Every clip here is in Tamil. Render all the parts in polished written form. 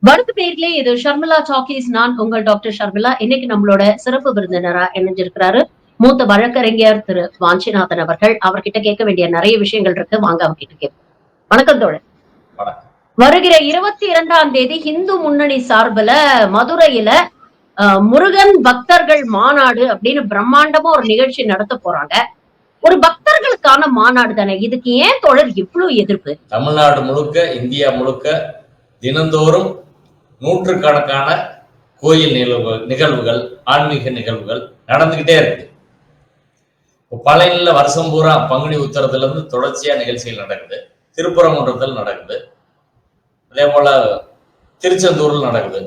வணக்க பேர்களே, இது ஷர்மிளா டாக்கீஸ். நான் உங்கள் டாக்டர் ஷர்மிளா. இன்னைக்கு நம்மளோட சிறப்பு விருந்தினரா இணைஞ்சிருக்கிறாரு மூத்த வழக்கறிஞர் திரு வாஞ்சிநாதன் அவர்கள். அவர்கிட்ட கேட்க வேண்டிய நிறைய விஷயங்கள் இருக்கு, வாங்க அவர்கிட்ட கேட்போம். வணக்கம் தோழர். வருகிற 22ஆம் தேதி இந்து முன்னணி சார்பில் மதுரையில முருகன் பக்தர்கள் மாநாடு அப்படின்னு பிரம்மாண்டமா ஒரு நிகழ்ச்சி நடத்த போறாங்க. ஒரு பக்தர்களுக்கான மாநாடு தானே, இதுக்கு ஏன் தோழர் இவ்வளவு எதிர்ப்பு? தமிழ்நாடு முழுக்க, இந்தியா முழுக்க தினந்தோறும் நூற்றுக்கணக்கான கோயில் நிகழ்வுகள், ஆன்மீக நிகழ்வுகள் நடந்துகிட்டே இருக்கு. பழனியில வருஷம் பூரா பங்குனி உத்தரத்துல இருந்து தொடர்ச்சியா நிகழ்ச்சிகள் நடக்குது. திருப்பரங்குன்றத்தில் நடக்குது. அதே போல திருச்செந்தூர்ல நடக்குது.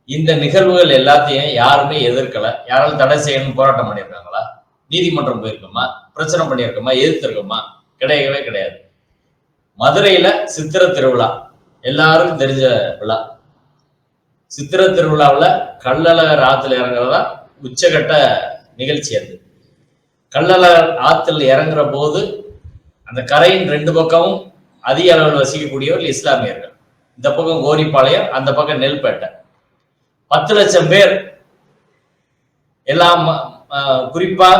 இந்த நிகழ்வுகள் எல்லாத்தையும் யாருமே எதிர்க்கல. யாராலும் தடை செய்யணும்னு போராட்டம் பண்ணியிருக்காங்களா? நீதிமன்றம் போயிருக்கோமா? பிரச்சனை பண்ணியிருக்கோமா? எதிர்த்திருக்கோமா? கிடையவே கிடையாது. மதுரையில சித்திர திருவிழா எல்லாருக்கும் தெரிஞ்ச விழா. சித்திர திருவிழாவில் கள்ளழகர் ஆத்துல இறங்குறதா உச்சகட்ட நிகழ்ச்சி. அது கள்ளழகர் ஆத்துல இறங்குற போது அந்த கரையின் ரெண்டு பக்கமும் அதிக அளவில் வசிக்கக்கூடியவர்கள் இஸ்லாமியர்கள். இந்த பக்கம் கோரிப்பாளையம், அந்த பக்கம் நெல்பேட்டை. 10 லட்சம் பேர், எல்லாம் குறிப்பா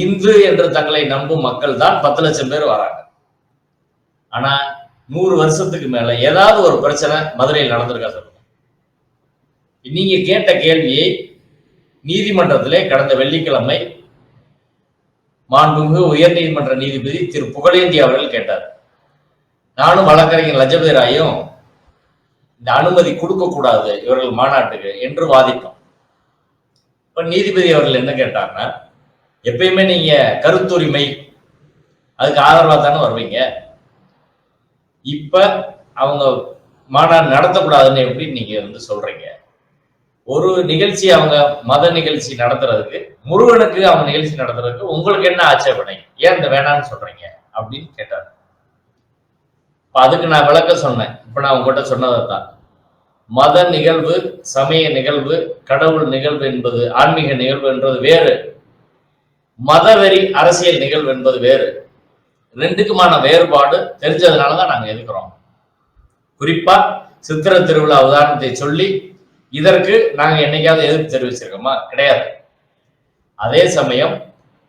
இந்து என்று தங்களை நம்பும் மக்கள் தான் 10 லட்சம் பேர் வராங்க. ஆனா 100 வருஷத்துக்கு மேல ஏதாவது ஒரு பிரச்சனை மதுரையில் நடந்திருக்கா சொல்லுங்க. நீங்க கேட்ட கேள்வியை நீதிமன்றத்திலே கடந்த வெள்ளிக்கிழமை மாண்புமிகு உயர் நீதிமன்ற நீதிபதி திரு புகழேந்தி அவர்கள் கேட்டார். நானும் வழக்கறிஞர் லஜபதி ராயும் இந்த அனுமதி கொடுக்க கூடாது இவர்கள் மாநாட்டுக்கு என்று வாதிட்டோம். இப்ப நீதிபதி அவர்கள் என்ன கேட்டாங்கன்னா, எப்பயுமே நீங்க கருத்துரிமை அதுக்கு ஆதரவா தானே வருவீங்க. இப்ப அவங்க மாநாடு நடத்தக்கூடாதுன்னு எப்படி நீங்க சொல்றீங்க? ஒரு நிகழ்ச்சி, அவங்க மத நிகழ்ச்சி நடத்துறதுக்கு, முருகனுக்கு அவங்க நிகழ்ச்சி நடத்துறதுக்கு உங்களுக்கு என்ன ஆட்சேபனை? ஏன் இந்த வேணான்னு சொல்றீங்க அப்படின்னு கேட்டார். அதுக்கு நான் விளக்க சொன்னேன். இப்ப நான் உங்ககிட்ட சொன்னதான், மத நிகழ்வு, சமய நிகழ்வு, கடவுள் நிகழ்வு என்பது, ஆன்மீக நிகழ்வு என்பது வேறு, மதவெறி அரசியல் நிகழ்வு என்பது வேறு. ரெண்டுக்குமான வேறுபாடு தெரிஞ்சதுனாலதான் நாங்க எதுக்குறோம். குறிப்பா சித்திர திருவிழா உதாரணத்தை சொல்லி இதற்கு நாங்க என்னைக்காவது எதிர்ப்பு தெரிவிச்சிருக்கோமா? கிடையாது. அதே சமயம்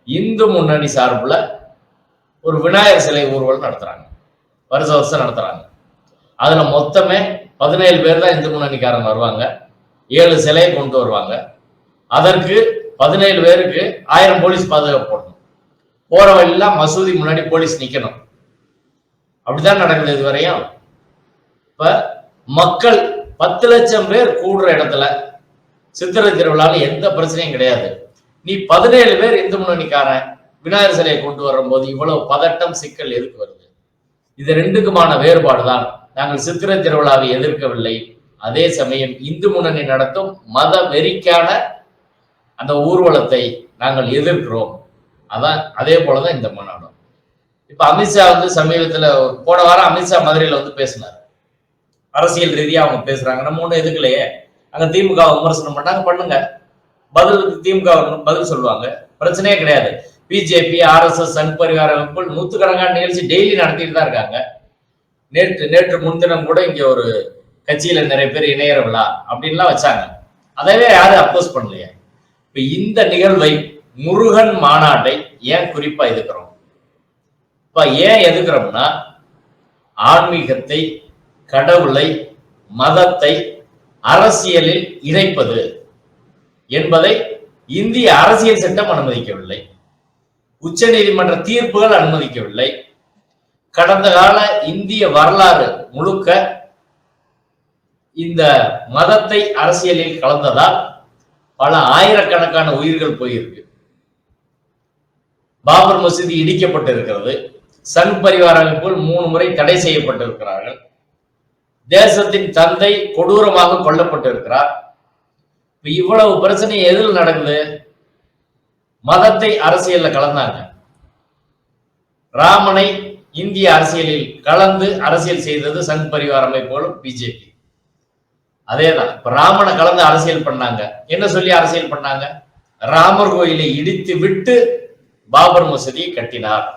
இந்து முன்னணி சார்புல ஒரு விநாயகர் சிலை ஊர்வலம் நடத்துறாங்க, வருஷம் நடத்துறாங்க. அதுல மொத்தமே 17 பேர் தான் இந்து முன்னணிக்காரங்க வருவாங்க. 7 சிலையை கொண்டு வருவாங்க. அதற்கு 17 பேருக்கு 1000 போலீஸ் பாதுகாப்பு போடணும். போற வழியெல்லாம் மசூதி முன்னாடி போலீஸ் நிக்கணும். அப்படிதான் நடக்குது இதுவரையும். இப்ப மக்கள் 10 லட்சம் பேர் கூடுற இடத்துல சித்திரை திருவிழாவில் எந்த பிரச்சனையும் கிடையாது. நீ 17 பேர் இந்து முன்னணிக்காரன் விநாயகர் சிலையை கொண்டு வரும்போது இவ்வளவு பதட்டம், சிக்கல் எதுக்கு வருது? இது ரெண்டுக்குமான வேறுபாடுதான். நாங்கள் சித்திரை திருவிழாவை எதிர்க்கவில்லை. அதே சமயம் இந்து முன்னணி நடத்தும் மத வெறிக்கான அந்த ஊர்வலத்தை நாங்கள் எதிர்க்கிறோம். அதான், அதே போலதான் இந்த மாநாடும். இப்ப அமித்ஷா சமீபத்துல போன வாரம் அமித்ஷா மதுரையில பேசினார். அரசியல் ரீதியா அவங்க பேசுறாங்க, நம்ம ஒண்ணு எதுக்கலையே. அங்க திமுக விமர்சனம் பண்ணாங்க, பண்ணுங்க. பதிலுக்கு திமுக பதில் சொல்லுவாங்க, பிரச்சனையே கிடையாது. பிஜேபி, RSS, சங் பரிவார அமைப்புகள் நூற்றுக்கணக்கான நிகழ்ச்சி டெய்லி நடத்திட்டு தான் இருக்காங்க. நேற்று முன்தினம் கூட இங்க ஒரு கட்சியில நிறைய பேர் இணையற விழா அப்படின்லாம் வச்சாங்க. அதவே யாரும் அப்போஸ் பண்ணலையே. இப்ப இந்த நிகழ்வை, முருகன் மாநாட்டை ஏன் குறிப்பா எதுக்குறோம்? இப்ப ஏன் எதுக்குறோம்னா, ஆன்மீகத்தை, கடவுளை, மதத்தை அரசியலில் இணைப்பது என்பதை இந்திய அரசியல் சட்டம் அனுமதிக்கவில்லை. உச்ச நீதிமன்ற தீர்ப்புகள் அனுமதிக்கவில்லை. கடந்த கால இந்திய வரலாறு முழுக்க இந்த மதத்தை அரசியலில் கலந்ததால் பல ஆயிரக்கணக்கான உயிர்கள் போயிருக்கு. பாபர் மசூதி இடிக்கப்பட்டிருக்கிறது. சங் பரிவார அமைப்புகள் 3 முறை தடை செய்யப்பட்டிருக்கிறார்கள். தேசத்தின் தந்தை கொடூரமாக கொல்லப்பட்டிருக்கிறார். இவ்வளவு பிரச்சனை எதில் நடக்குது? மதத்தை அரசியல்ல கலந்தாங்க. ராமனை இந்திய அரசியலில் கலந்து அரசியல் செய்தது சங் பரிவார அமைப்புகளும் பிஜேபி. அதேதான், இப்ப ராமனை கலந்து அரசியல் பண்ணாங்க. என்ன சொல்லி அரசியல் பண்ணாங்க? ராமர் கோயிலை இடித்து விட்டு பாபர் மசூதியை கட்டினார்,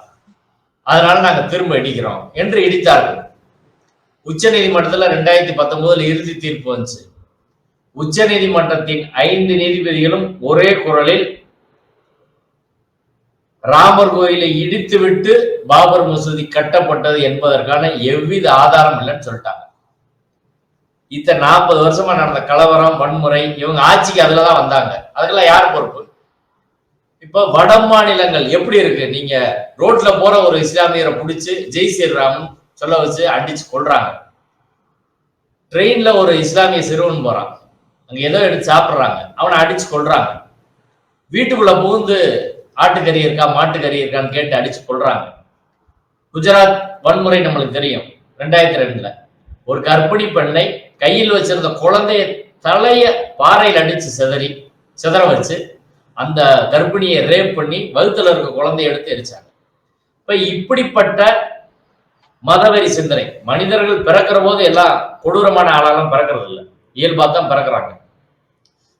அதனால நாங்க திரும்ப இடிக்கிறோம் என்று இடித்தார்கள். உச்ச நீதிமன்றத்துல 2019 இறுதி தீர்ப்பு வந்துச்சு. உச்ச நீதிமன்றத்தின் 5 நீதிபதிகளும் ஒரே குரலில் ராமர் கோயிலை இடித்துவிட்டு பாபர் மசூதி கட்டப்பட்டது என்பதற்கான எவ்வித ஆதாரம் இல்லைன்னு சொல்லிட்டாங்க. இத்தனை 40 வருஷமா நடந்த கலவரம், வன்முறை, இவங்க ஆட்சிக்கு அதுலதான் வந்தாங்க. அதுக்கெல்லாம் யார் பொறுப்பு? இப்ப வட மாநிலங்கள் எப்படி இருக்கு? நீங்க ரோட்ல போற ஒரு இஸ்லாமியரை பிடிச்சு ஜெய் ஸ்ரீராம் சொல்ல வச்சு அடிச்சு கொள்றாங்க. ட்ரெயின்ல ஒரு இஸ்லாமிய சிறுவன் போறான், அங்க ஏதோ எடுத்து சாப்பிடுறாங்க, அவனை அடிச்சு கொள்றாங்க. வீட்டுக்குள்ள புகுந்து ஆட்டுக்கறி இருக்கா மாட்டுக்கறி இருக்கான்னு கேட்டு அடிச்சு கொள்றாங்க. குஜராத் வன்முறை நம்மளுக்கு தெரியும். 2002 ஒரு கர்ப்பிணி பெண்ணை கையில் வச்சிருந்த குழந்தைய தலைய பாறையில் அடிச்சு சிதற வச்சு அந்த கர்ப்பிணியை ரேப் பண்ணி வகுத்துல இருக்க குழந்தைய எடுத்து எரிச்சாங்க. இப்ப இப்படிப்பட்ட மதவெறி சிந்தனை, மனிதர்கள் பிறக்கிற போது எல்லாம் கொடூரமான ஆளாலும் பிறக்கிறது இல்லை, இயல்பா தான் பிறக்கிறாங்க.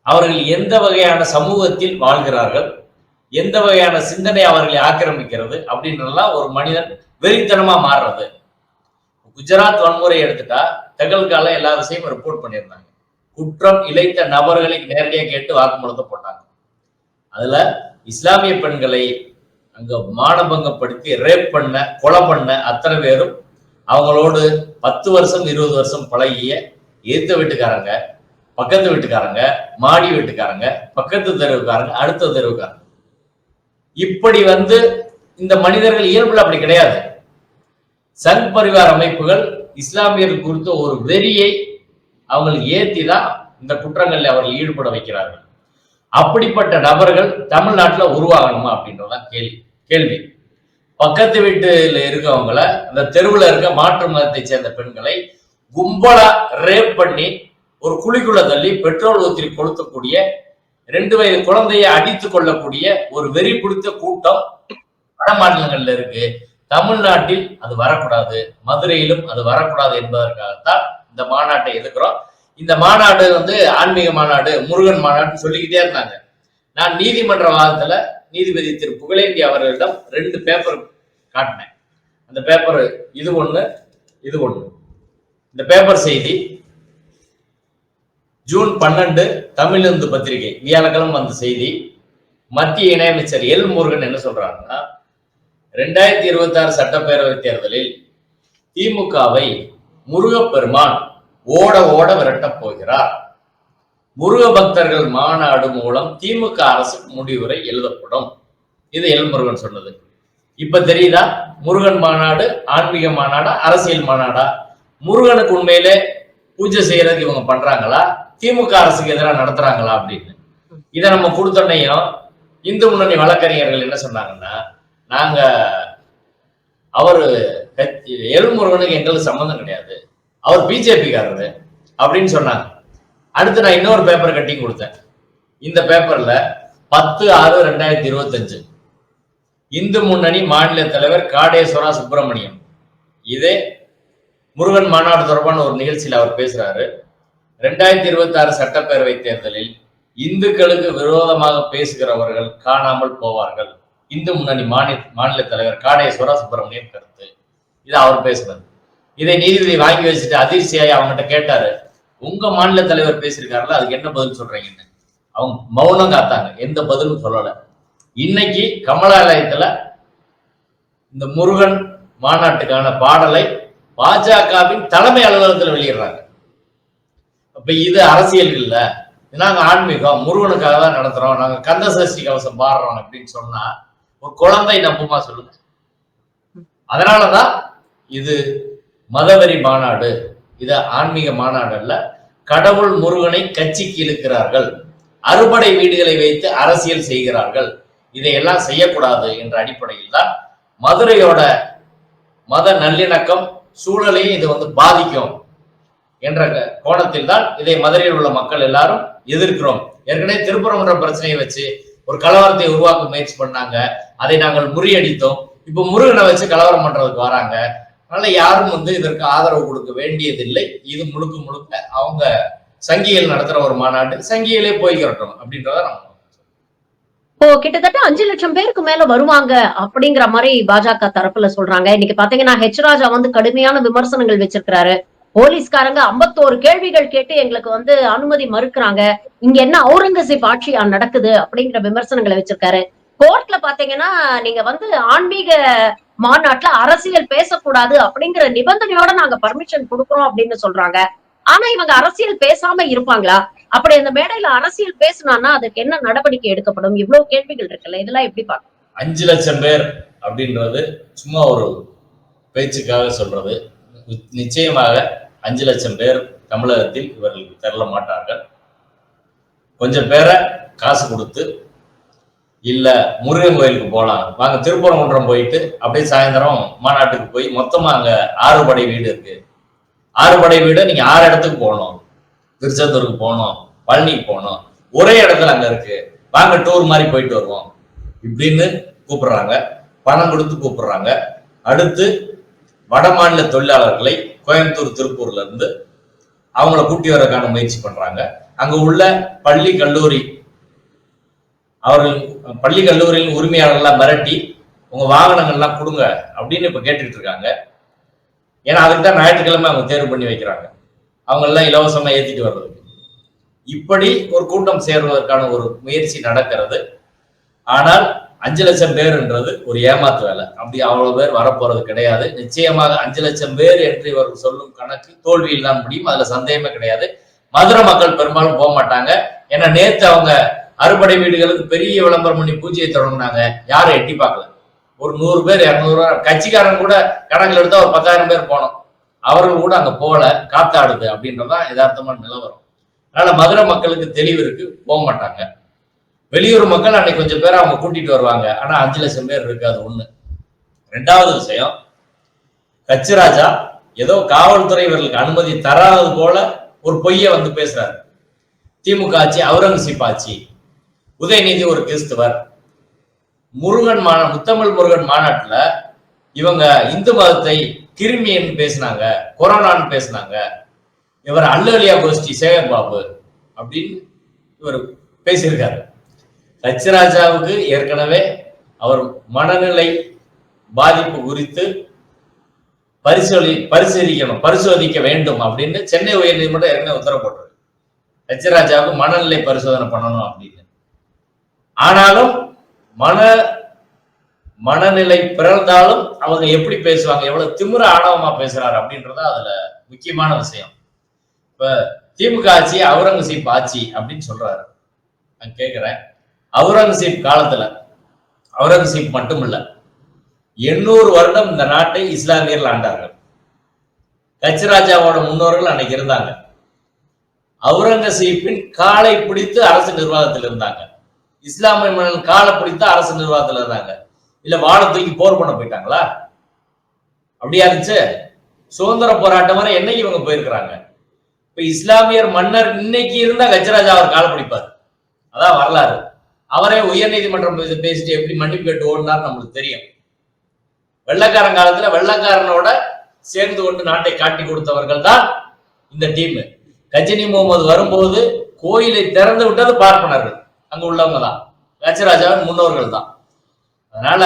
அவர்கள் எந்த வகையான சமூகத்தில் வாழ்கிறார்கள், எந்த வகையான சிந்தனை அவர்களை ஆக்கிரமிக்கிறது அப்படின்றதெல்லாம் ஒரு மனிதன் வெறித்தனமா மாறுறது. குஜராத் வன்முறை எடுத்துட்டா தகவல்கால எல்லா விஷயமும் ரிப்போர்ட் பண்ணியிருந்தாங்க. குற்றம் இழைத்த நபர்களை நேரடியாக கேட்டு வாக்குமூலத்தை போட்டாங்க. அதுல இஸ்லாமிய பெண்களை அங்க மானபங்கப்படுத்தி ரேப் பண்ண, கொலை பண்ண அத்தனை பேரும் அவங்களோடு 10 வருஷம் 20 வருஷம் பழகிய எதிர்த்த வீட்டுக்காரங்க, பக்கத்து வீட்டுக்காரங்க, மாடி வீட்டுக்காரங்க, பக்கத்து தெருவுக்காரங்க, அடுத்த தெருவுக்காரங்க. இப்படி இந்த மனிதர்கள் இயல்புல அப்படி கிடையாது. சங் பரிவார் அமைப்புகள் இஸ்லாமியர்கள் குறித்த ஒரு வெறியை அவங்களுக்கு ஏத்தி தான் இந்த குற்றங்களில் அவர்கள் ஈடுபட வைக்கிறார்கள். அப்படிப்பட்ட நபர்கள் தமிழ்நாட்டுல உருவாகணுமா அப்படின்றதான் கேள்வி. பக்கத்து வீட்டுல இருக்கவங்கள, அந்த தெருவுல இருக்க மாற்று மதத்தை சேர்ந்த பெண்களை கும்பலா ரேப் பண்ணி ஒரு குழிக்குள்ள தள்ளி பெட்ரோல் ஊற்றி கொளுத்தக்கூடிய, 2 வயது குழந்தையை அடித்துக் கொள்ளக்கூடிய ஒரு வெறி பிடித்த கூட்டம் வட மாநிலங்கள்ல இருக்கு. தமிழ்நாட்டில் அது வரக்கூடாது, மதுரையிலும் அது வரக்கூடாது என்பதற்காகத்தான் இந்த மாநாட்டை எதிர்க்கிறோம். இந்த மாநாடு ஆன்மீக மாநாடு, முருகன் மாநாடு சொல்லிக்கிட்டே இருந்தாங்க. நான் நீதிமன்ற வாதத்துல நீதிபதி திரு புகழேந்தி அவர்களிடம் 2 பேப்பர் காட்டினேன். அந்த பேப்பர் இது ஒண்ணு. இந்த பேப்பர் செய்தி ஜூன் 12 தமிழிந்து பத்திரிகை வியாழக்கிழமை வந்த செய்தி. மத்திய இணையமைச்சர் எல் முருகன் என்ன சொல்றாருன்னா, 2026 சட்டப்பேரவை தேர்தலில் திமுகவை முருகப்பெருமான் ஓட ஓட விரட்டப் போகிறார். முருக பக்தர்கள் மாநாடு மூலம் திமுக அரசுக்கு முடிவுரை எழுதப்படும். இது எல் முருகன் சொன்னது. இப்ப தெரியுதா, முருகன் மாநாடு ஆன்மீக மாநாடா, அரசியல் மாநாடா? முருகனுக்கு உண்மையிலே பூஜை செய்யறதுக்கு இவங்க பண்றாங்களா, திமுக அரசுக்கு எதிராக நடத்துறாங்களா அப்படின்னு. இதை நம்ம கொடுத்தோன்னையும் இந்து முன்னணி வழக்கறிஞர்கள் என்ன சொன்னாங்கன்னா, நாங்க அவரு எல் முருகனுக்கு எங்களுக்கு சம்பந்தம் கிடையாது, அவர் பிஜேபிக்காரரு அப்படின்னு சொன்னாங்க. அடுத்து நான் இன்னொரு பேப்பர் கட்டிங் கொடுத்தேன். இந்த பேப்பர்ல 10/6/2025 இந்து முன்னணி மாநில தலைவர் காடேஸ்வரா சுப்பிரமணியம் இதே முருகன் மாநாடு தொடர்பான ஒரு நிகழ்ச்சியில் அவர் பேசுறாரு. 2026 சட்டப்பேரவை தேர்தலில் இந்துக்களுக்கு விரோதமாக பேசுகிறவர்கள் காணாமல் போவார்கள். இந்து முன்னணி மாநில தலைவர் காடேஸ்வரா சுப்பிரமணியம் கருத்து. இது அவர் பேசுனது. இதை நீதிபதி வாங்கி வச்சுட்டு அதிர்ச்சியாய் அவங்ககிட்ட கேட்டாரு, உங்க மாநில தலைவர் பேசியிருக்காருல, அதுக்கு என்ன பதில் சொல்றீங்கன்னு. அவங்க மௌனம் காத்தாங்க, எந்த பதிலும் சொல்லல. இன்னைக்கு கமலாலயத்துல இந்த முருகன் மாநாட்டுக்கான பாடலை பாஜகவின் தலைமை அலுவலகத்தில் வெளியிடுறாங்க. அப்ப இது அரசியல் இல்ல, நாங்க ஆன்மீகம் முருகனுக்காக தான் நடத்துறோம், நாங்க கந்த சஷ்டி கவசம் பாடுறோம் அப்படின்னு சொன்னா ஒரு குழந்தை நம்புமா சொல்லுங்க? அதனாலதான் இது மதவெறி மாநாடு, இது ஆன்மீக மாநாடு அல்ல. கடவுள் முருகனை கட்சிக்கு இழுக்கிறார்கள், அறுபடை வீடுகளை வைத்து அரசியல் செய்கிறார்கள். இதையெல்லாம் செய்யக்கூடாது என்ற அடிப்படையில் தான் மதுரையோட மத நல்லிணக்கம் சூழலையும் இது பாதிக்கும் என்ற கோணத்தில் தான் இதை மதுரையில் உள்ள மக்கள் எல்லாரும் எதிர்க்கிறோம். ஏற்கனவே திருப்பரங்குன்ற பிரச்சனையை வச்சு ஒரு கலவரத்தை உருவாக்க முயற்சி பண்ணாங்க, அதை நாங்கள் முறியடித்தோம். இப்ப முருகனை வச்சு கலவரம் பண்றதுக்கு வராங்க. அதனால யாரும் இதற்கு ஆதரவு கொடுக்க வேண்டியதில்லை. இது முழுக்க முழுக்க அவங்க சங்கிகள் நடத்துற ஒரு மாநாடு, சங்கிகளே போய்க்கிறட்டும் அப்படின்றத நம்ம இப்போ கிட்டத்தட்ட 5 லட்சம் பேருக்கு மேல வருவாங்க அப்படிங்கிற மாதிரி பாஜக தரப்புல சொல்றாங்க. இன்னைக்கு பாத்தீங்கன்னா ஹெச் ராஜா கடுமையான விமர்சனங்கள் வச்சிருக்கிறாரு. போலீஸ்காரங்க 51 கேள்விகள் கேட்டு எங்களுக்கு அனுமதி மறுக்கிறாங்க. இங்க என்ன அவுரங்கசீப் ஆட்சியா நடக்குது அப்படிங்கிற விமர்சனங்களை வச்சிருக்காரு. கோர்ட்ல பாத்தீங்கன்னா நீங்க ஆன்மீக மாநாட்டுல அரசியல் பேசக்கூடாது அப்படிங்கிற நிபந்தனையோட நாங்க பர்மிஷன் கொடுக்கிறோம் அப்படின்னு சொல்றாங்க. ஆனா இவங்க அரசியல் பேசாம இருப்பாங்களா? அப்படி அந்த மேடையில அரசியல் பேசினான்னா அதுக்கு என்ன நடவடிக்கை எடுக்கப்படும்? இவ்வளவு கேள்விகள் இருக்குல்ல, இதெல்லாம் எப்படி பார்க்கணும்? 5 லட்சம் பேர் அப்படின்றது சும்மா ஒரு பேச்சுக்காக சொல்றது. நிச்சயமாக 5 லட்சம் பேர் தமிழகத்தில் இவர்கள் திரள மாட்டார்கள். கொஞ்சம் பேரை காசு கொடுத்து, இல்ல முருகன் கோயிலுக்கு போலாம், வாங்க திருப்பரங்குன்றம் போயிட்டு அப்படியே சாயந்தரம் மாநாட்டுக்கு போய் மொத்தமா அங்க 6 படை வீடு இருக்கு, 6 படை வீடு நீங்க 6 இடத்துக்கு போகணும், திருச்செந்தூருக்கு போகணும், பழனிக்கு போகணும், ஒரே இடத்துல அங்க இருக்கு, வாங்க டூர் மாதிரி போயிட்டு வருவோம் இப்படின்னு கூப்பிடுறாங்க. பணம் கொடுத்து கூப்பிடுறாங்க. அடுத்து வட மாநில தொழிலாளர்களை கோயம்புத்தூர் திருப்பூர்ல இருந்து அவங்கள கூட்டி வரக்கான முயற்சி பண்றாங்க. அங்க உள்ள பள்ளி கல்லூரி அவர்கள் பள்ளி கல்லூரியின் உரிமையாளர்கள்லாம் மிரட்டி உங்க வாகனங்கள்லாம் கொடுங்க அப்படின்னு இப்ப கேட்டுக்கிட்டு இருக்காங்க. ஏன்னா அதுக்கு தான் ஞாயிற்றுக்கிழமை அவங்க தேர்வு பண்ணி வைக்கிறாங்க, அவங்க எல்லாம் இலவசமா ஏத்திட்டு வர்றதுக்கு. இப்படி ஒரு கூட்டம் சேர்வதற்கான ஒரு முயற்சி நடக்கிறது. ஆனால் 5 லட்சம் பேர்ன்றது ஒரு ஏமாத்து வேலை. அப்படி அவ்வளவு பேர் வரப்போறது கிடையாது. நிச்சயமாக 5 லட்சம் பேர் என்று இவர்கள் சொல்லும் கணக்கு தோல்வியில் தான் முடியும், அதுல சந்தேகமே கிடையாது. மதுரை மக்கள் பெரும்பாலும் போக மாட்டாங்க. ஏன்னா நேத்து அவங்க அறுபடை வீடுகளுக்கு பெரிய விளம்பரம் பண்ணி பூஜையை தொடங்கினாங்க, யாரும் எட்டி பார்க்கல. ஒரு 100 பேர் 200 பேர் கட்சிக்காரன் கூட கணக்கில் எடுத்தா ஒரு 10,000 பேர் போனோம், அவர்கள் கூட அங்க போகல, காத்தாடுது அப்படின்றதான் யதார்த்தமான நிலவரம். அதனால மதுரை மக்களுக்கு தெளிவு இருக்கு, போக மாட்டாங்க. வெளியூர் மக்கள் அன்னைக்கு கொஞ்சம் பேர் அவங்க கூட்டிட்டு வருவாங்க, ஆனா 5 லட்சம் பேர் இருக்காது. ஒண்ணு. 2வது விஷயம், கச்சிராஜா ஏதோ காவல்துறை இவர்களுக்கு அனுமதி தராதது போல ஒரு பொய்ய பேசுறாரு. திமுக ஆட்சி அவுரங்கசீப் ஆட்சி, உதயநிதி ஒரு கிறிஸ்துவர், முத்தமிழ் முருகன் மாநாட்டுல இவங்க இந்து மதத்தை கிருமின்னு பேசினாங்க, கொரோனான்னு பேசினாங்க, இவர் அல்லலியா கோஷ்டி சேகர் பாபு அப்படின்னு இவர் பேசியிருக்காரு. கச்சிராஜாவுக்கு ஏற்கனவே அவர் மனநிலை பாதிப்பு குறித்து பரிசோதிக்க வேண்டும் அப்படின்னு சென்னை உயர்நீதிமன்றம் ஏற்கனவே உத்தரவு போட்டிருக்கு. கச்சிராஜாவுக்கு மனநிலை பரிசோதனை பண்ணணும் அப்படின்னு. ஆனாலும் மனநிலை பிறந்தாலும் அவங்க எப்படி பேசுவாங்க, எவ்வளவு திமிர ஆணவமா பேசுறாரு அப்படின்றத அதுல முக்கியமான விஷயம். இப்ப திமுக ஆட்சி அவுரங்கசீப் ஆட்சி அப்படின்னு சொல்றாரு. நான் கேட்கிறேன், அவுரங்கசீப் காலத்துல அவுரங்கசீப் மட்டும் இல்ல, 800 வருடம் இந்த நாட்டை இஸ்லாமியர்கள் ஆண்டார்கள். கச்சிராஜாவோட முன்னோர்கள் அன்னைக்கு இருந்தாங்க. அவுரங்கசீப்பின் காலை பிடித்து அரசு நிர்வாகத்தில் இருந்தாங்க. இஸ்லாமிய மன்னன் காலை பிடித்து அரசு நிர்வாகத்தில் இருந்தாங்க. இல்ல வாழை தூக்கி போர் பண்ண போயிட்டாங்களா? அப்படியா இருந்துச்சு? சுதந்திர போராட்டம் வரை என்னைக்கு இவங்க போயிருக்கிறாங்க. இப்ப இஸ்லாமியர் மன்னர் இன்னைக்கு இருந்தா கச்சிராஜா அவர் காலை பிடிப்பார், அதான் வரலாறு. அவரே உயர் நீதிமன்றம் பேசிட்டு எப்படி மன்னிப்பு கேட்டு ஓடினார் நம்மளுக்கு தெரியும். வெள்ளக்காரன் காலத்துல வெள்ளக்காரனோட சேர்ந்து கொண்டு நாட்டை காட்டி கொடுத்தவர்கள் தான் இந்த டீம். கஜினி முகமது வரும்போது கோயிலை திறந்து விட்டது பார்ப்பனர்கள், அங்க உள்ளவங்க தான், கச்சிராஜாவின் முன்னோர்கள் தான். அதனால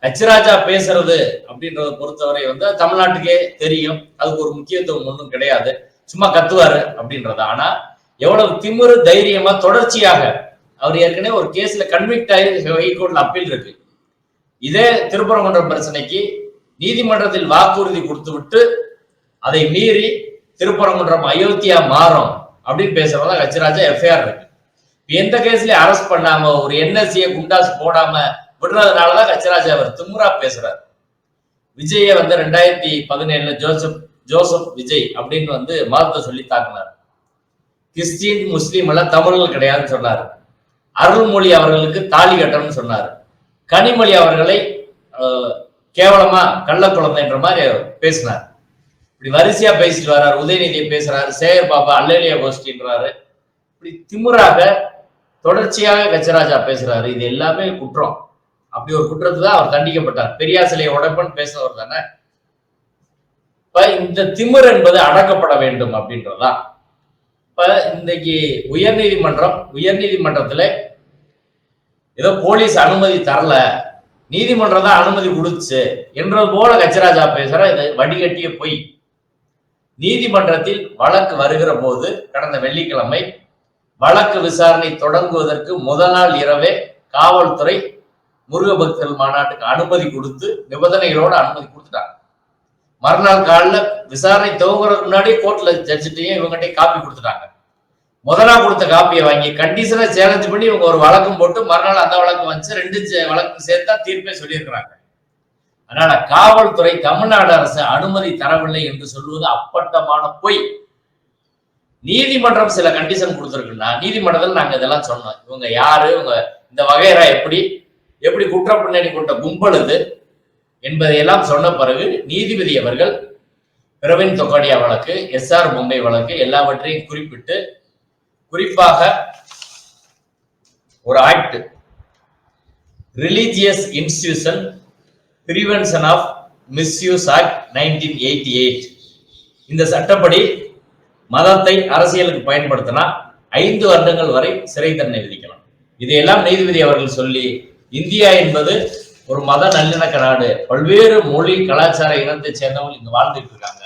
கச்சிராஜா பேசுறது அப்படின்றத பொறுத்தவரை தமிழ்நாட்டுக்கே தெரியும், அதுக்கு ஒரு முக்கியத்துவம் ஒன்றும் கிடையாது, சும்மா கத்துவாரு அப்படின்றத. ஆனா எவ்வளவு திமிரு தைரியமா தொடர்ச்சியாக அவர் ஏற்கனவே ஒரு கேஸ்ல கன்விக்ட் ஆகி ஹைகோர்ட்ல அப்பீல் இருக்கு. இதே திருப்பரங்குன்றம் பிரச்சனைக்கு நீதிமன்றத்தில் வாக்குறுதி கொடுத்து விட்டு அதை மீறி திருப்பரங்குன்றம் அயோத்தியா மாறும் அப்படின்னு பேசுறதா கச்சிராஜா எஃப்ஐஆர் இருக்கு. எந்த கேஸ்லயும் அரெஸ்ட் பண்ணாம ஒரு என்எஸ்சியை குண்டாஸ் போடாம விடுறதுனாலதான் கச்சிராஜா அவர் திமுறா பேசுறாரு. விஜய 2017 ஜோசப் விஜய் அப்படின்னு மதத்தை சொல்லி தாக்குனார். கிறிஸ்டின் முஸ்லீம் எல்லாம் தமிழர்கள் கிடையாதுன்னு சொன்னாரு. அருள்மொழி அவர்களுக்கு தாலி கட்டணும்னு சொன்னாரு. கனிமொழி அவர்களை கேவலமா கள்ள குழந்தைன்ற மாதிரி பேசினார். இப்படி வரிசையா பேசிட்டு வர்றாரு. உதயநிதியை பேசுறாரு, சேகர் பாபா அல்லலியா கோஷ்டின்றாரு. இப்படி திமுறாக தொடர்ச்சியாக கச்சிராஜா பேசுறாரு. இது எல்லாமே குற்றம். அப்படி ஒரு குற்றத்துல தான் அவர் தண்டிக்கப்பட்டார். பெரியார் சிலையை உடைப்பன் பேசினவர் தானே. இப்ப இந்த திமிர் என்பது அடக்கப்பட வேண்டும் அப்படின்றதுதான். இப்ப இன்னைக்கு உயர்நீதிமன்றத்துல ஏதோ போலீஸ் அனுமதி தரல, நீதிமன்றம் தான் அனுமதி கொடுத்துச்சு என்றது போல கச்சிராஜா பேசுற இது வடிகட்டிய பொய். நீதிமன்றத்தில் வழக்கு வருகிற போது கடந்த வெள்ளிக்கிழமை வழக்கு விசாரணை தொடங்குவதற்கு முதல் நாள் இரவே காவல்துறை முருக பக்தர்கள் மாநாட்டுக்கு அனுமதி கொடுத்து நிபந்தனைகளோடு அனுமதி கொடுத்துட்டாங்க. மறுநாள் காலைல விசாரணை துவங்குறதுக்கு முன்னாடி கோர்ட்ல ஜட்ஜிட்டையும் இவங்ககிட்டையும் காப்பி கொடுத்துட்டாங்க. முதலா கொடுத்த காப்பியை வாங்கி கண்டிஷனை சேலஞ்ச் பண்ணி இவங்க ஒரு வழக்கம் போட்டு மறுநாள் அந்த வழக்கு வந்து 2 வழக்கு சேர்த்தா தீர்ப்பே சொல்லியிருக்கிறாங்க. அதனால காவல்துறை தமிழ்நாடு அரசு அனுமதி தரவில்லை என்று சொல்வது அப்பட்டமான பொய். நீதிமன்றம் சில கண்டிஷன் கொடுத்திருக்குன்னா நீதிமன்றத்தில் நாங்க இதெல்லாம் சொன்னோம். இவங்க யாரு, இவங்க இந்த வகைரா எப்படி குற்ற பின்னணி கொண்ட கும்பல் இது என்பதையெல்லாம் சொன்ன பிறகு நீதிபதி அவர்கள் பிரவீன் தொகாடியா வழக்கு, SR பொம்மை வழக்கு எல்லாவற்றையும் குறிப்பிட்டு குறிப்பாக ஒரு act religious institution prevention of misuse act 1988 இந்த சட்டப்படி மதத்தை அரசியலுக்கு பயன்படுத்தினா 5 வருடங்கள் வரை சிறை தண்டனை விதிக்கலாம். இதையெல்லாம் நீதிபதி அவர்கள் சொல்லி இந்தியா என்பது ஒரு மத நல்லிணக்க நாடு, பல்வேறு மொழி கலாச்சார இனத்தை சேர்ந்தவங்க இங்க வாழ்ந்துட்டு இருக்காங்க.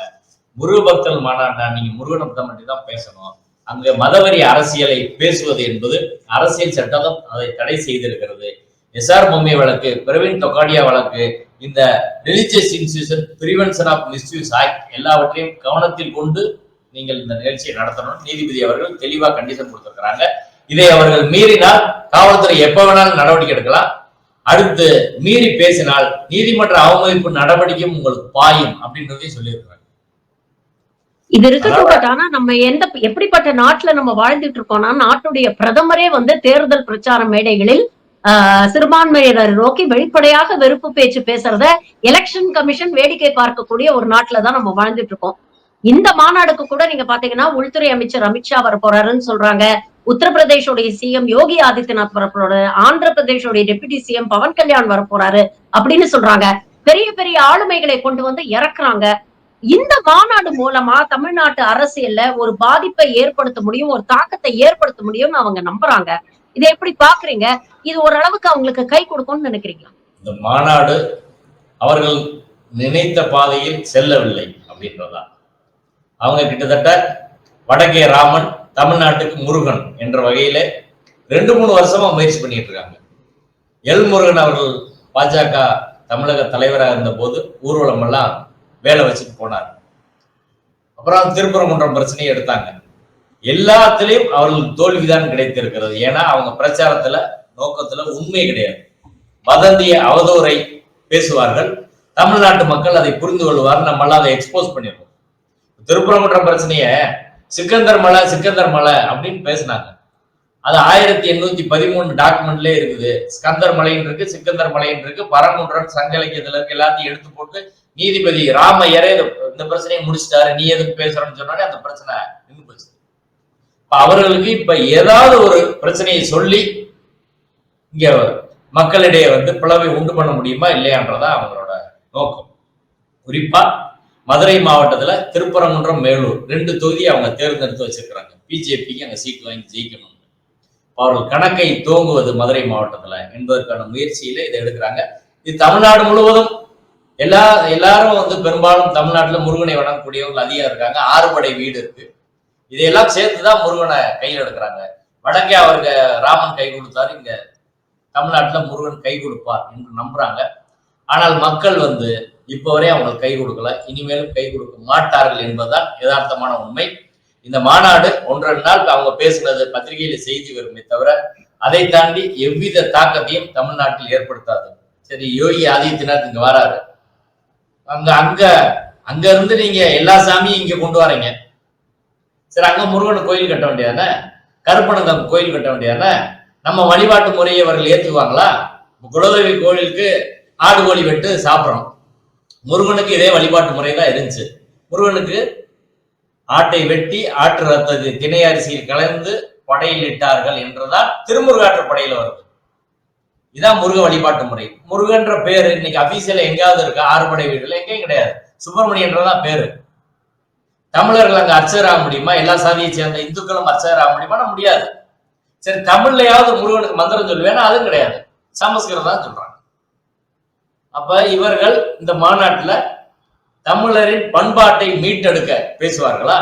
முருக பக்தர்கள் மாநாட்டா நீங்க முருகனை பற்றி தான் பேசணும். அங்க மதவெறி அரசியலை பேசுவது என்பது அரசியல் சட்டம் அதை தடை செய்திருக்கிறது. SR பொம்மை வழக்கு, பிரவீன் தொகாடியா வழக்கு, இந்த religious institution prevention of misuse act எல்லாவற்றையும் கவனத்தில் கொண்டு நீங்கள் இந்த நிகழ்ச்சியை நடத்தணும். நீதிபதி அவர்கள் தெளிவா கண்டிஷன் கொடுத்திருக்கிறாங்க. இதை அவர்கள் மீறினால் காவல்துறை எப்ப வேணாலும் நடவடிக்கை எடுக்கலாம். அடுத்து மீறி பேசினால் நீதிமன்ற அவமதிப்பு நடவடிக்கையும் உங்களுக்கு பாயும் அப்படின்றதையும் சொல்லியிருக்கிறாங்க. இது இருக்கட்டும். ஆனா நம்ம எப்படிப்பட்ட நாட்டுல நம்ம வாழ்ந்துட்டு இருக்கோம்னா, நாட்டுடைய பிரதமரே தேர்தல் பிரச்சார மேடைகளில் சிறுபான்மையினர் நோக்கி வெளிப்படையாக வெறுப்பு பேச்சு பேசுறத எலெக்ஷன் கமிஷன் வேடிக்கை பார்க்கக்கூடிய ஒரு நாட்டுலதான் நம்ம வாழ்ந்துட்டு இருக்கோம். இந்த மாநாடுக்கு கூட நீங்க பாத்தீங்கன்னா உள்துறை அமைச்சர் அமித்ஷா வர போறாருன்னு சொல்றாங்க. உத்தரப்பிரதேஷோடைய CM யோகி ஆதித்யநாத் வரப்போறாரு, ஆந்திர பிரதேஷோடைய டெபுட்டி CM பவன் கல்யாண் வரப்போறாரு அப்படின்னு சொல்றாங்க. பெரிய பெரிய ஆளுமைகளை கொண்டு இறக்குறாங்க. இந்த மாநாடு மூலமா தமிழ்நாட்டு அரசியல்ல ஒரு பாதிப்பை ஏற்படுத்த முடியும், ஒரு தாக்கத்தை ஏற்படுத்த முடியும்னு அவங்க நம்புறாங்க. இதை எப்படி பாக்குறீங்க? இது ஓரளவுக்கு அவங்களுக்கு கை கொடுக்கும்னு நினைக்கிறீங்களா? இந்த மாநாடு அவர்கள் நினைத்த பாதையில் செல்லவில்லை அப்படின்றதா. அவங்க கிட்டத்தட்ட வடக்கே ராமன், தமிழ்நாட்டுக்கு முருகன் என்ற வகையில 2-3 வருஷமா முயற்சி பண்ணிட்டு இருக்காங்க. முருகன் அவர்கள் பாஜக தமிழக தலைவராக இருந்த போது ஊர்வலம் எல்லாம் வேலை வச்சுட்டு போனார். அப்புறம் திருப்பரங்குன்றம் பிரச்சனையை எடுத்தாங்க. எல்லாத்திலையும் அவர்களுக்கு தோல்விதான் கிடைத்திருக்கிறது. ஏன்னா அவங்க பிரச்சாரத்துல நோக்கத்துல உண்மை கிடையாது. வதந்திய அவதூறை பேசுவார்கள். தமிழ்நாட்டு மக்கள் அதை புரிந்து கொள்வார். நம்மளால அதை எக்ஸ்போஸ் பண்ணிடுவோம். திருப்பரங்குன்றம் பிரச்சனைய சிக்கந்தர் மலை அப்படின்னு பேசினாங்க. அது 1813 டாக்குமெண்ட்ல இருக்குது. ஸ்கந்தர் மலைன்னு இருக்கு, சிக்கந்தர் மலைன்னு இருக்கு, பரங்குன்றம் சங்க இலக்கியத்துல இருக்கு. எல்லாத்தையும் எடுத்து போட்டு நீதிபதி ராமையரே இந்த பிரச்சனையை முடிச்சிட்டாரு, நீ எதுக்கு பேசுறன்னு சொன்னாலே அந்த பிரச்சனை நின்று போச்சு. அவர்களுக்கு இப்ப ஏதாவது ஒரு பிரச்சனையை சொல்லி இங்க மக்களிடையே பிளவை உண்டு பண்ண முடியுமா இல்லையான்றதா அவங்களோட நோக்கம். குறிப்பா மதுரை மாவட்டத்துல திருப்பரங்குன்றம், மேலூர் 2 தொகுதியை அவங்க தேர்ந்தெடுத்து வச்சிருக்கிறாங்க. பிஜேபிக்கு அங்க சீட் வாங்கி ஜெயிக்கணும். அவர்கள் கணக்கை துவங்குவது மதுரை மாவட்டத்துல என்பதற்கான முயற்சியில இதை எடுக்கிறாங்க. இது தமிழ்நாடு முழுவதும் எல்லாரும் பெரும்பாலும் தமிழ்நாட்டுல முருகனை வணங்கக்கூடியவங்க அதிகம் இருக்காங்க. 6 படை வீடு இருக்கு. இதையெல்லாம் சேர்த்துதான் முருகனை கையில் எடுக்கிறாங்க. வடக்கே அவருக்கு ராமன் கை கொடுத்தாரு, இங்க தமிழ்நாட்டுல முருகன் கை கொடுப்பார் என்று நம்புறாங்க. ஆனால் மக்கள் இப்ப வரை அவங்களுக்கு கை கொடுக்கல, இனிமேலும் கை கொடுக்க மாட்டார்கள் என்பதுதான் யதார்த்தமான உண்மை. இந்த மாநாடு 1-2 நாள் அவங்க பேசுனது பத்திரிகையில செய்தி வருமே தவிர அதை தாண்டி எவ்வித தாக்கத்தையும் தமிழ்நாட்டில் ஏற்படுத்தாது. சரி, யோகி ஆதித்யநாத் இங்க வராரு, அங்க இருந்து நீங்க எல்லா சாமியும் இங்க கொண்டு வரீங்க. சரி, அங்க முருகன் கோயில் கட்ட வேண்டியதானே, கருப்பணங்க கோயில் கட்ட வேண்டியதானே? நம்ம வழிபாட்டு முறையை அவர்கள் ஏத்துக்குவாங்களா? குலதெய்வ கோயிலுக்கு ஆடு கோழி வெட்டு சாப்பிட்றோம். முருகனுக்கு இதே வழிபாட்டு முறைதான் இருந்துச்சு. முருகனுக்கு ஆட்டை வெட்டி ஆட்டு ரத்தத்தை திணை அரிசியில் கலந்து படையில் இட்டார்கள் என்றுதான் திருமுருகாற்று படையில வருது. இதான் முருக வழிபாட்டு முறை. முருகன்ற பேரு இன்னைக்கு அபிஷியல எங்கேயாவது இருக்கா? 6 படை வீடுல எங்கேயும் கிடையாது. சுப்பிரமணியன்றதான் பேரு. தமிழர்கள் அங்க அர்ச்சகராக முடியுமா? எல்லா சாதியை சேர்ந்த இந்துக்களும் அர்ச்சகராக முடியுமா? முடியாது. சரி, தமிழ்லையாவது முருகனுக்கு மந்திரம் சொல்லுவேன்னா அதுவும் கிடையாது. சமஸ்கிருதம் தான் சொல்றாங்க. அப்ப இவர்கள் இந்த மாநாட்டுல தமிழரின் பண்பாட்டை மீட்டெடுக்க பேசுவார்களா?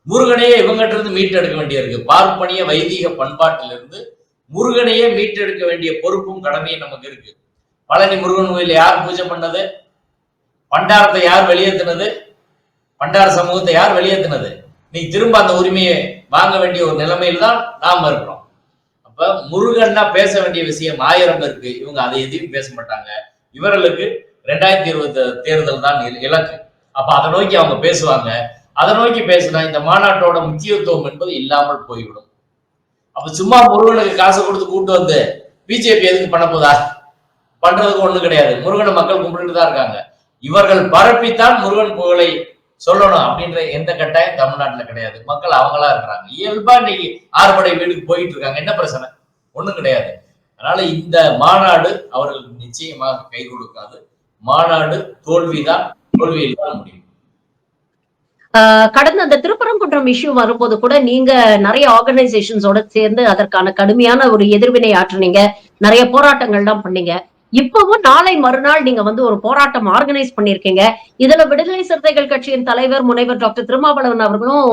முருகனையே இவங்கிட்ட இருந்து மீட்டெடுக்க வேண்டியிருக்கு. பார்ப்பனிய வைதிக பண்பாட்டிலிருந்து முருகனையே மீட்டெடுக்க வேண்டிய பொறுப்பும் கடமையும் நமக்கு இருக்கு. பழனி முருகன் கோயில யார் பூஜை பண்ணது? பண்டாரத்தை யார் வெளியேற்றினது? பண்டார சமூகத்தை யார் வெளியேற்றினது? நீ திரும்ப அந்த உரிமையை வாங்க வேண்டிய ஒரு நிலைமையில் தான் நாம இருக்கிறோம். அப்ப முருகன்னா பேச வேண்டிய விஷயம் 1000 இருக்கு. இவங்க அதை எதையும் பேச மாட்டாங்க. இவர்களுக்கு 2020 தேர்தல் தான் இலக்கு. அப்ப அதை நோக்கி அவங்க பேசுவாங்க. அதை நோக்கி பேசினா இந்த மாநாட்டோட முக்கியத்துவம் என்பது இல்லாமல் போய்விடும். அப்ப சும்மா முருகனுக்கு காசு கொடுத்து கூட்டு வந்து பிஜேபி எதுக்கு பண்ண போதா? பண்றதுக்கு ஒண்ணு கிடையாது. முருகனை மக்கள் கும்பிட்டு தான் இருக்காங்க. இவர்கள் பரப்பித்தான் முருகன் புகழை சொல்லணும் அப்படின்ற எந்த கட்டாயம் தமிழ்நாட்டுல கிடையாது. மக்கள் அவங்களா இருக்கிறாங்க. இயல்பா இன்னைக்கு ஆறுபடை வீடுக்கு போயிட்டு இருக்காங்க. என்ன பிரச்சனை? ஒண்ணும் கிடையாது. அதனால இந்த மாநாடு அவர்களுக்கு நிச்சயமாக கை கொடுக்காது. மாநாடு தோல்விதான், தோல்வியில் தான் முடியும். கடந்த அந்த திருப்பரங்குன்றம் இஷ்யூ வரும்போது கூட நீங்க நிறைய ஆர்கனைசேஷன்ஸோட சேர்ந்து அதற்கான கடுமையான ஒரு எதிர்வினை ஆற்றுனீங்க. நிறைய போராட்டங்கள்லாம் பண்ணீங்க. இப்பவும் நாளை மறுநாள் நீங்க ஒரு போராட்டம் ஆர்கனைஸ் பண்ணிருக்கீங்க. இதுல விடுதலை சிறுத்தைகள் கட்சியின் தலைவர் முனைவர் டாக்டர் திருமாவளவன் அவர்களும்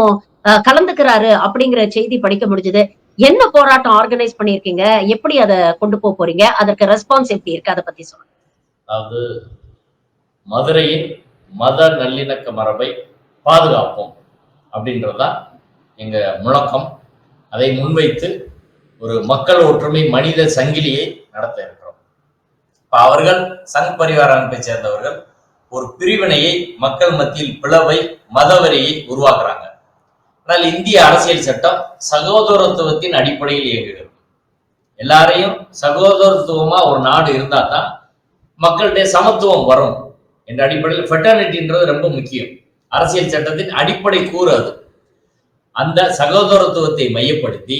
கலந்துக்கிறாரு அப்படிங்கிற செய்தி படிக்க முடிஞ்சது. என்ன போராட்டம் ஆர்கனைஸ் பண்ணிருக்கீங்க? எப்படி அதை கொண்டு போறீங்க? அதற்கு ரெஸ்பான்ஸ் எப்படி இருக்கு? அதை பத்தி சொல்லுங்க. அதாவது மதுரையின் மத நல்லிணக்க மரபை பாதுகாப்போம் அப்படின்றதுதான் எங்க முழக்கம். அதை முன்வைத்து ஒரு மக்கள் ஒற்றுமை மனித சங்கிலியை நடத்த இருக்கிறோம். அவர்கள் சங் பரிவார அமைப்பை சேர்ந்தவர்கள் ஒரு பிரிவினையை, மக்கள் மத்தியில் பிளவை, மதவெறியை உருவாக்குறாங்க. ஆனால் இந்திய அரசியல் சட்டம் சகோதரத்துவத்தின் அடிப்படையில் இயங்குகிறது. எல்லாரையும் சகோதரத்துவமா ஒரு நாடு இருந்தா தான் மக்களுடைய சமத்துவம் வரும் என்ற அடிப்படையில் ஃபெட்டர்னிட்டின்றது ரொம்ப முக்கியம். அரசியல் சட்டத்தின் அடிப்படை கூறு அது. அந்த சகோதரத்துவத்தை மையப்படுத்தி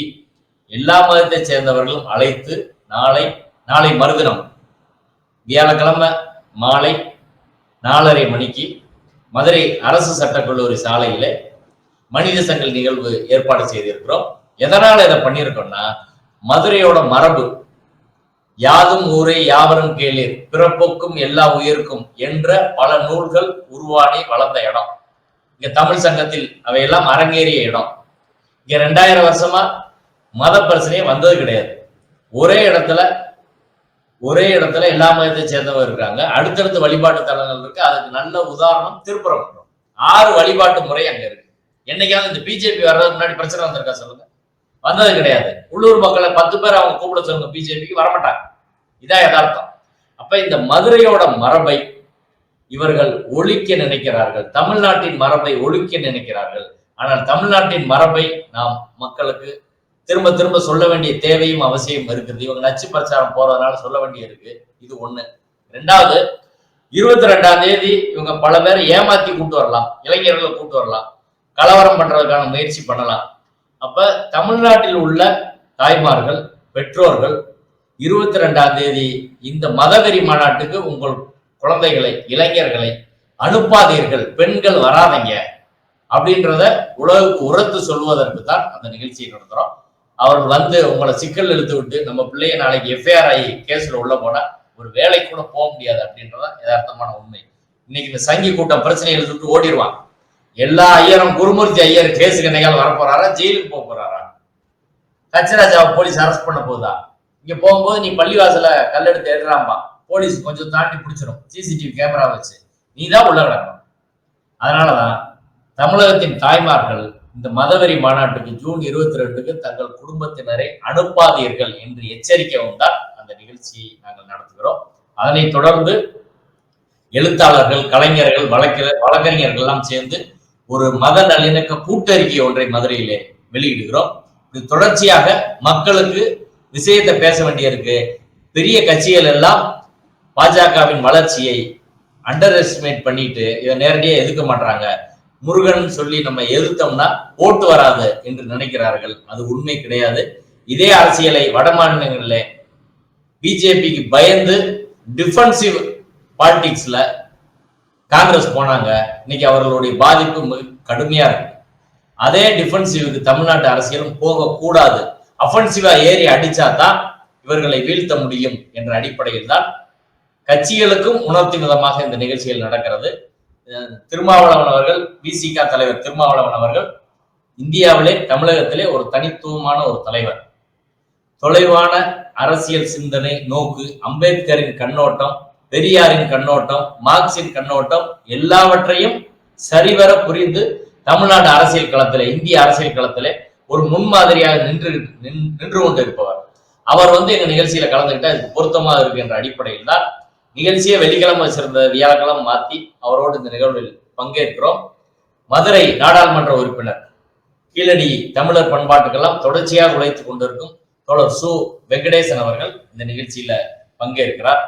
எல்லா மதத்தை சேர்ந்தவர்களும் அழைத்து நாளை மறுதினம் வியாழக்கிழமை மாலை 4:30 மணிக்கு மதுரை அரசு சட்டக்கல்லூரி சாலையில மனித சங்கிலி நிகழ்வு ஏற்பாடு செய்திருக்கிறோம். எதனால இதை பண்ணியிருக்கோம்னா, மதுரையோட மரபு யாதும் ஊரே யாவரும் கேளீர், பிறப்புக்கும் எல்லா உயிருக்கும் என்ற பல நூல்கள் உருவானி வளர்ந்த இடம். இங்க தமிழ் சங்கத்தில் அவையெல்லாம் அரங்கேறிய இடம். இங்க 2000 வருஷமா மத பிரச்சனையே வந்தது கிடையாது. ஒரே இடத்துல எல்லா மதத்தை சேர்ந்தவர் இருக்காங்க. அடுத்தடுத்த வழிபாட்டு தலங்கள் இருக்கு. அதுக்கு நல்ல உதாரணம் திருப்பரங்குன்றம். 6 வழிபாட்டு முறை அங்க இருக்கு. என்னைக்காவது இந்த பிஜேபி வர்றதுக்கு முன்னாடி பிரச்சனை வந்திருக்கா சொல்லுங்க? வந்தது கிடையாது. உள்ளூர் மக்களை 10 பேர் அவங்க கூப்பிட சொல்லுங்க, பிஜேபிக்கு வரமாட்டாங்க. இதான் யதார்த்தம். அப்ப இந்த மதுரையோட மரபை இவர்கள் ஒழிக்க நினைக்கிறார்கள். தமிழ்நாட்டின் மரபை ஒழிக்க நினைக்கிறார்கள். ஆனால் தமிழ்நாட்டின் மரபை நாம் மக்களுக்கு திரும்ப திரும்ப சொல்ல வேண்டிய தேவையும் அவசியம் இருக்குது. இவங்க நச்சு பிரச்சாரம் போறதுனால சொல்ல வேண்டிய இருக்கு. இது ஒண்ணு. 2வது, 22ஆம் தேதி இவங்க பல பேரை ஏமாத்தி கூட்டு வரலாம், இளைஞர்களை கூட்டு வரலாம், கலவரம் பண்றதுக்கான முயற்சி பண்ணலாம். அப்ப தமிழ்நாட்டில் உள்ள தாய்மார்கள், பெற்றோர்கள் 22ஆம் தேதி இந்த மதவெறி மாநாட்டுக்கு உங்கள் குழந்தைகளை, இளைஞர்களை அனுப்பாதீர்கள், பெண்கள் வராதீங்க அப்படின்றத உலகுக்கு உரத்து சொல்வதற்கு தான் அந்த நிகழ்ச்சியை நடத்துறோம். அவர்கள் உங்களை சிக்கல் இழுத்து விட்டு நம்ம பிள்ளைய நாளைக்கு எஃப்ஐஆர் ஆகி கேஸ்ல உள்ள போனா ஒரு வேலை கூட போக முடியாது அப்படின்றதான் யதார்த்தமான உண்மை. இன்னைக்கு இந்த சங்கி கூட்டம் பிரச்சனை இழுத்துட்டு ஓடிடுவான். எல்லா ஐயரும் குருமூர்த்தி ஐயர் கேஸுக்கு என்னைக்கால் வரப்போறாரா? ஜெயிலுக்கு போக போறாரா? கச்சராஜாவை போலீஸ் அரெஸ்ட் பண்ண போதா? இங்க போகும்போது நீ பள்ளிவாசல கல்லெடுத்து எடுறாம்பா, போலீஸ் கொஞ்சம் தாண்டி பிடிச்சிடும் சிசிடிவி கேமரா வச்சு. நீ தான் உள்ள கிடக்கணும். அதனாலதான் தமிழகத்தின் தாய்மார்கள் இந்த மதவெறி மாநாட்டுக்கு ஜூன் 22க்கு தங்கள் குடும்பத்தினரை அனுப்பாதீர்கள் என்று எச்சரிக்கவும் தான் அந்த நிகழ்ச்சியை நாங்கள் நடத்துகிறோம். அதனைத் தொடர்ந்து எழுத்தாளர்கள், கலைஞர்கள், வழக்கறிஞர்கள் எல்லாம் சேர்ந்து ஒரு மத நல்லிணக்க கூட்டறிக்கை ஒன்றை மதுரையிலே வெளியிடுகிறோம். இது தொடர்ச்சியாக மக்களுக்கு விஷயத்தை பேச வேண்டியிருக்கு. பெரிய கட்சிகள் எல்லாம் பாஜகவின் வளர்ச்சியை அண்டர் எஸ்டிமேட் பண்ணிட்டு இதை நேரடியாக எதிர்க்க மாட்டாங்க. முருகன் சொல்லி நம்ம எதிர்த்தோம்னா ஓட்டு வராது என்று நினைக்கிறார்கள். அது உண்மை கிடையாது. இதே அரசியலை வட மாநிலங்களில் பிஜேபிக்கு பயந்து டிஃபென்சிவ் பாலிடிக்ஸ்ல காங்கிரஸ் போனாங்க. இன்னைக்கு அவர்களுடைய பாதிப்பு கடுமையா இருக்கு. அதே டிஃபென்சிவ்க்கு தமிழ்நாட்டு அரசியலும் போகக்கூடாது. அஃபென்சிவா ஏறி அடிச்சாதான் இவர்களை வீழ்த்த முடியும் என்ற அடிப்படையில் தான் கட்சிகளுக்கும் உணர்த்தும் விதமாக இந்த நிகழ்ச்சிகள் நடக்கிறது. திருமாவளவன் அவர்கள், விசிக தலைவர் திருமாவளவன் அவர்கள் இந்தியாவிலே தமிழகத்திலே ஒரு தனித்துவமான ஒரு தலைவர். தொலைவான அரசியல் சிந்தனை நோக்கு, அம்பேத்கரின் கண்ணோட்டம், பெரியாரின் கண்ணோட்டம், மார்க்சின் கண்ணோட்டம் எல்லாவற்றையும் சரிவர புரிந்து தமிழ்நாடு அரசியல் களத்திலே, இந்திய அரசியல் களத்திலே ஒரு முன்மாதிரியாக நின்று கொண்டிருப்பவர். அவர் எங்க நிகழ்ச்சியில கலந்துகிட்டா இதுக்கு பொருத்தமாக இருக்கு என்ற அடிப்படையில் தான் நிகழ்ச்சியை வெள்ளிக்கிழமை வச்சிருந்த வியாழக்கிழமை மாத்தி அவரோடு இந்த நிகழ்வில் பங்கேற்கிறோம். மதுரை நாடாளுமன்ற உறுப்பினர், கீழடி தமிழர் பண்பாட்டுக்கெல்லாம் தொடர்ச்சியாக உழைத்துக் கொண்டிருக்கும் தோழர் சு வெங்கடேசன் அவர்கள் இந்த நிகழ்ச்சியில பங்கேற்கிறார்.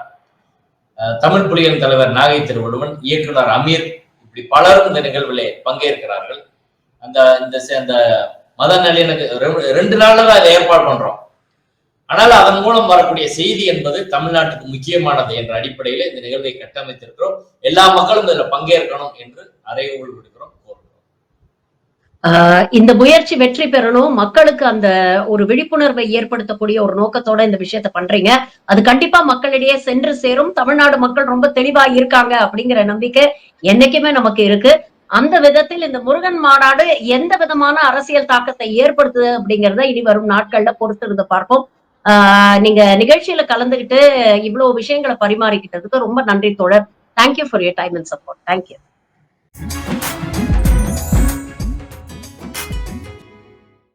தமிழ் புலிகளின் தலைவர் நாகை திருவள்ளுவன், இயக்குனர் அமீர், இப்படி பலரும் இந்த நிகழ்விலே பங்கேற்கிறார்கள். அந்த மத நல்லிணக்க 2 நாள்ல தான் அதை ஏற்பாடு பண்றோம். ஆனால் அதன் மூலம் வரக்கூடிய செய்தி என்பது தமிழ்நாட்டுக்கு முக்கியமானது என்ற அடிப்படையில் இந்த நிகழ்வை கட்டமைத்திருக்கிறோம். எல்லா மக்களும் இதுல பங்கேற்கணும் என்று அறைகூவல் விடுக்கிறோம். இந்த முயற்சி வெற்றி பெறணும், மக்களுக்கு அந்த ஒரு விழிப்புணர்வை ஏற்படுத்தக்கூடிய ஒரு நோக்கத்தோட இந்த விஷயத்த பண்றீங்க. அது கண்டிப்பா மக்களிடையே சென்று சேரும். தமிழ்நாடு மக்கள் ரொம்ப தெளிவா இருக்காங்க அப்படிங்கிற நம்பிக்கை என்னைக்குமே நமக்கு இருக்கு. அந்த விதத்தில் இந்த முருகன் மாநாடு எந்த விதமான அரசியல் தாக்கத்தை ஏற்படுத்துது அப்படிங்கிறத இனி வரும் நாட்கள்ல பொறுத்திருந்து பார்ப்போம். நீங்க நிகழ்ச்சியில கலந்துகிட்டு இவ்வளவு விஷயங்களை பரிமாறிக்கிட்டதுக்கு ரொம்ப நன்றி தோழர். Thank you for your time and support. Thank you.